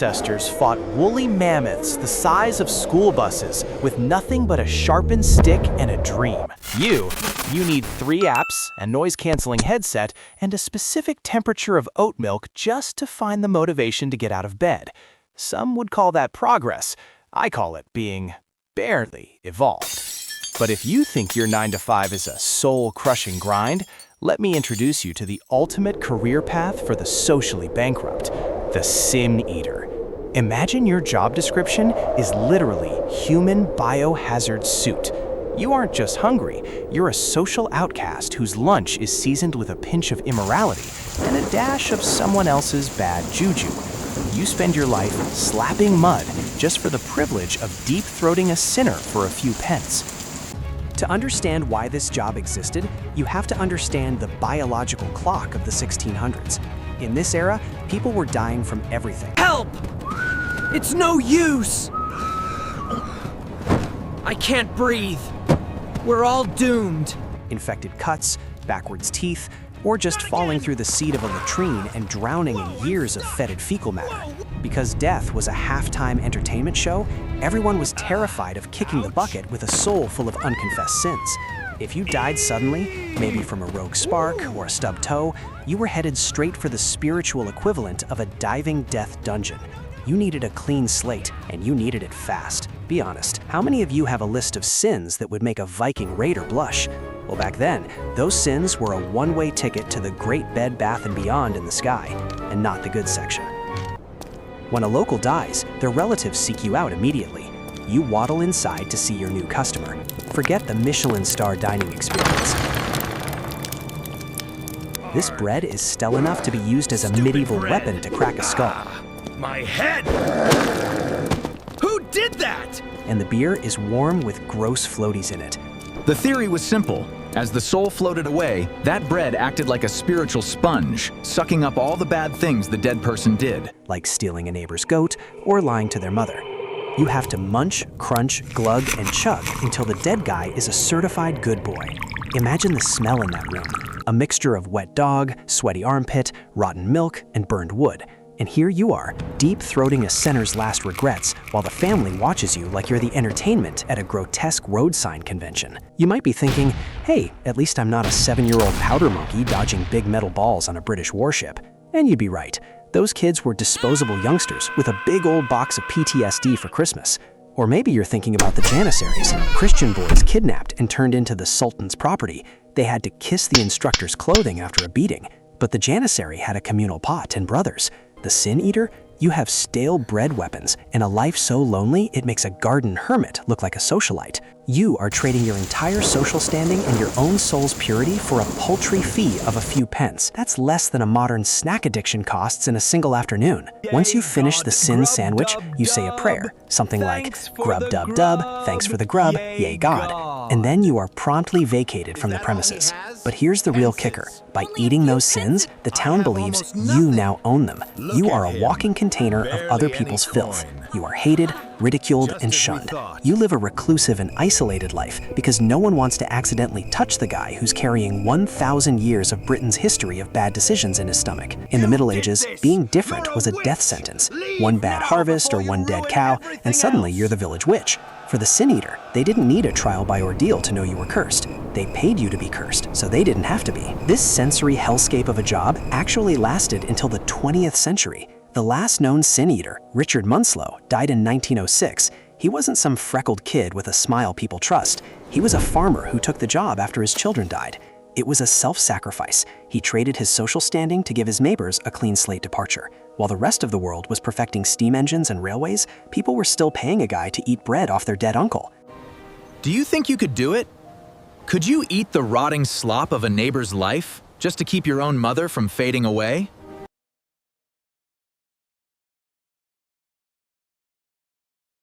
ancestors fought woolly mammoths the size of school buses with nothing but a sharpened stick and a dream. You need 3 apps, a noise-canceling headset, and a specific temperature of oat milk just to find the motivation to get out of bed. Some would call that progress. I call it being barely evolved. But if you think your 9 to 5 is a soul-crushing grind, let me introduce you to the ultimate career path for the socially bankrupt, the Sin Eater. Imagine your job description is literally human biohazard suit. You aren't just hungry, you're a social outcast whose lunch is seasoned with a pinch of immorality and a dash of someone else's bad juju. You spend your life slapping mud just for the privilege of deep-throating a sinner for a few pence. To understand why this job existed, you have to understand the biological clock of the 1600s. In this era, people were dying from everything. Help! It's no use! I can't breathe. We're all doomed. Infected cuts, backwards teeth, or just falling through the seat of a latrine and drowning in years of fetid fecal matter. Because death was a halftime entertainment show, everyone was terrified of kicking the bucket with a soul full of unconfessed sins. If you died suddenly, maybe from a rogue spark or a stubbed toe, you were headed straight for the spiritual equivalent of a diving death dungeon. You needed a clean slate, and you needed it fast. Be honest, how many of you have a list of sins that would make a Viking raider blush? Well, back then, those sins were a one-way ticket to the great Bed Bath & Beyond in the sky, and not the good section. When a local dies, their relatives seek you out immediately. You waddle inside to see your new customer. Forget the Michelin star dining experience. This bread is stale enough to be used as a medieval weapon to crack a skull. My head! Who did that? And the beer is warm with gross floaties in it. The theory was simple. As the soul floated away, that bread acted like a spiritual sponge, sucking up all the bad things the dead person did. Like stealing a neighbor's goat or lying to their mother. You have to munch, crunch, glug, and chug until the dead guy is a certified good boy. Imagine the smell in that room. A mixture of wet dog, sweaty armpit, rotten milk, and burned wood. And here you are, deep-throating a sinner's last regrets while the family watches you like you're the entertainment at a grotesque road sign convention. You might be thinking, hey, at least I'm not a 7-year-old powder monkey dodging big metal balls on a British warship. And you'd be right. Those kids were disposable youngsters with a big old box of PTSD for Christmas. Or maybe you're thinking about the Janissaries, Christian boys kidnapped and turned into the Sultan's property. They had to kiss the instructor's clothing after a beating. But the Janissary had a communal pot and brothers. The Sin Eater? You have stale bread weapons and a life so lonely it makes a garden hermit look like a socialite. You are trading your entire social standing and your own soul's purity for a paltry fee of a few pence. That's less than a modern snack addiction costs in a single afternoon. Once you finish the sin sandwich, you say a prayer, something like, "Grub dub dub, thanks for the grub, yay God." And then you are promptly vacated from the premises. But here's the real kicker. By eating those sins, the town believes you now own them. You are a walking container of other people's filth. You are hated, ridiculed, and shunned. You live a reclusive and isolated life because no one wants to accidentally touch the guy who's carrying 1,000 years of Britain's history of bad decisions in his stomach. In the Middle Ages, being different was a death sentence. One bad harvest or one dead cow, and suddenly you're the village witch. For the Sin Eater, they didn't need a trial by ordeal to know you were cursed. They paid you to be cursed, so they didn't have to be. This sensory hellscape of a job actually lasted until the 20th century. The last known Sin Eater, Richard Munslow, died in 1906. He wasn't some freckled kid with a smile people trust. He was a farmer who took the job after his children died. It was a self-sacrifice. He traded his social standing to give his neighbors a clean slate departure. While the rest of the world was perfecting steam engines and railways, people were still paying a guy to eat bread off their dead uncle. Do you think you could do it? Could you eat the rotting slop of a neighbor's life just to keep your own mother from fading away?